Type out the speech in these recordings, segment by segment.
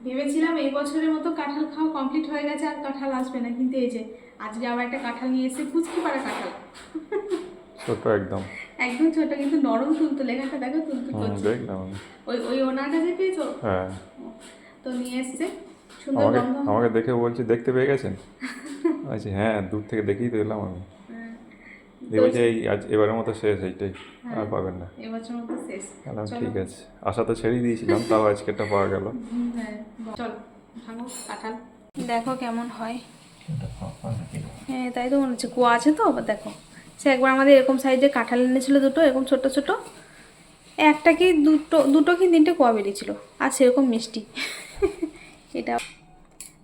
ভেবেছিলাম এই বছরের মতো কাঁঠাল খাওয়া কমপ্লিট হয়ে গেছে, আর কাঁঠাল আসবে না, কিন্তু এই যে আজকে আবার একটা কাঁঠাল নিয়ে এসে কুচকি পাড়া কাঁঠাল। ছোট একদম। একদম ছোট কিন্তু নরম তুলতুলে, লেখাটা দেখো তুলতুল করছে। দেখলাম আমি। ওই ওই ওনাটা যে পেয়েছো, হ্যাঁ, তো নিয়ে এসছে, সুন্দর আমাকে গন্ধ। আমাকে দেখে বলছি দেখতে পেয়ে গেছেন। আচ্ছা হ্যাঁ, দূর থেকে দেখেই তো এলাম আমি। হ্যাঁ, দিয়ে বলছে এই আজ এবারের মতো শেষ, এইটাই আর পাবেন না। এবছর মতো শেষ। বললাম চলো। ঠিক আছে, আশা তো ছেড়েই দিয়েছিলাম, তাও আজকেরটা পাওয়া গেল। হ্যাঁ, চলো ভাঙো কাঁঠাল, দেখো কেমন হয়। হ্যাঁ তাই তো মনে হচ্ছে, কুয়া আছে তো আবার দেখো। সে একবার আমাদের এরকম সাইজের কাঁঠাল এনেছিল দুটো, এরকম ছোট ছোট, একটা কি দুটো কি তিনটে কুয়া বেরিয়েছিল, আর সেরকম মিষ্টি। এটা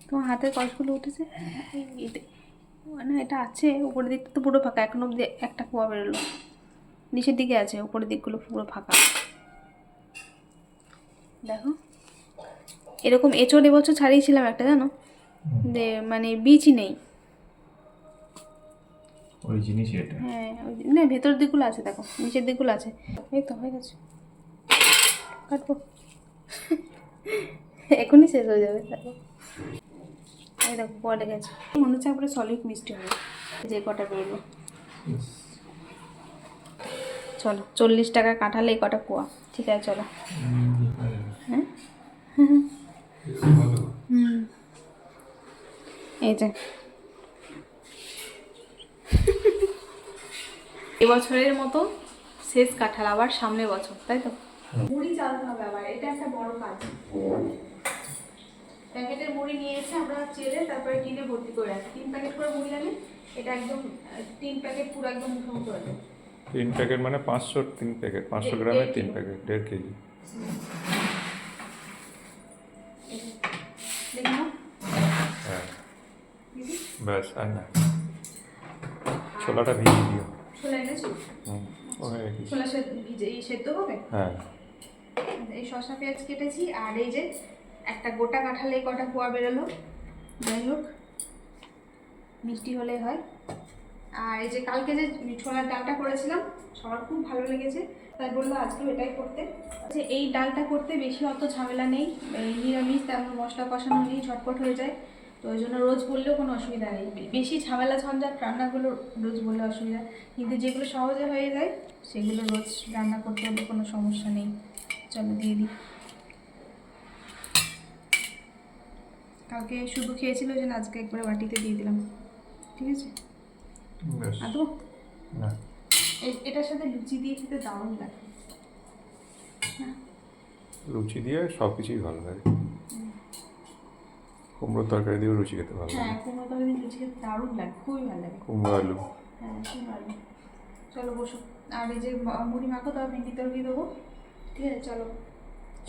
তোমার হাতের কষগুলো উঠেছে, মানে এটা আছে উপরের দিকটা তো পুরো ফাঁকা, এখন অব্দি একটা কুয়া বেরোলো, নিচের দিকে আছে, উপরের দিকগুলো পুরো ফাঁকা। দেখো এরকম এঁচড় এবছর ছাড়িয়েছিলাম একটা, জানো, মানে বীজই নেই। ওই জিনিসই এটা। হ্যাঁ না, ভেতরের দিকগুলো আছে, দেখো নিচের দিকগুলো আছে। এই তো হয়ে গেছে, কাটবো। এখনই শেষ হয়ে যাবে, দেখো এই দেখো কুয়া লেগে গেছে, মনে হচ্ছে একবারে সলিড মিষ্টি হবে যে কটা বেরোলো। চলো 40 টাকা কাঁঠালে এই কটা কুয়া, ঠিক আছে চলো। হ্যাঁ হুম, এই যে এবছরের মতো শেষ কাঁঠাল, আবার সামনের বছর, তাই তো। মুড়ি চালতে হবে আবার, এটা একটা বড় কাজ। প্যাকেটের মুড়ি নিয়ে এসে আমরা চেলে তারপরে টিনে ভর্তি করে রাখি, 3 প্যাকেট করে মুড়ি আনে, এটা একদম 3 প্যাকেট পুরো একদম মুঠো মুঠো হয়ে যায়। 3 প্যাকেট মানে 500, 3 প্যাকেট 500 গ্রামের 3 প্যাকেট 1.5 কেজি। দেখো হ্যাঁ ব্যাস, আর না ছোলাটা ভিজিয়ে দিও। ছোলা এনেছো, ও হয়ে গেছে। ছোলা ভিজে সেদ্ধ হবে। হ্যাঁ এই শসা পেঁয়াজ কেটেছি, আর এই যে একটা গোটা কাঁঠালে কটা কুয়া বেরোলো, যাই হোক মিষ্টি হলে হয়। আর এই যে কালকে যে ছোলার ডালটা করেছিলাম, সবার খুব ভালো লেগেছে, তাই বললো আজকেও এটাই করতে। যে এই ডালটা করতে বেশি অত ঝামেলা নেই, এই নিরামিষ, তেমন মশলা কষানো নেই, ঝটপট হয়ে যায়, তো ওই জন্য রোজ বললেও কোনো অসুবিধা নেই। বেশি ঝামেলা ঝঞ্ঝাট রান্নাগুলো রোজ বললে অসুবিধা, কিন্তু যেগুলো সহজে হয়ে যায় সেগুলো রোজ রান্না করতে হলে কোনো সমস্যা নেই। চলো দিয়ে দিই। কালকে শুধু খেয়েছিল, ওই জন্য আজকে একবারে বাটিতে দিয়ে দিলাম, ঠিক আছে। ব্যাস। আদৌ না এটার সাথে লুচি দিয়ে খেতে দারুণ লাগে। লুচি দিয়ে সব কিছুই ভালো লাগে, কুমড়োর তরকারি দিয়েও লুচি খেতে ভালো হ্যাঁ লাগে। কুমড়ো তরকারি দিয়ে লুচি খেতে দারুণ লাগে, খুবই ভালো লাগে। কুমড়ো আলু। হ্যাঁ খুব ভালো। চলো বসো, আর এই যে মুড়ি মাখো, তাও ভেন্ডি তরকারি দেবো, ঠিক আছে চলো।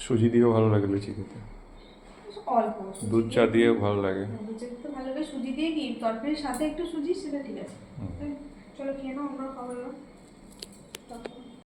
সুজি দিয়েও ভালো লাগে লুচি খেতে, অল্প দুধ চা দিয়েও ভালো লাগে। দুধ চা খেতে ভালো লাগে, সুজি দিয়ে কি তরকারির সাথে একটু সুজি, সেটা ঠিক আছে। চলো খেয়ে নাও, আমরা খাবার।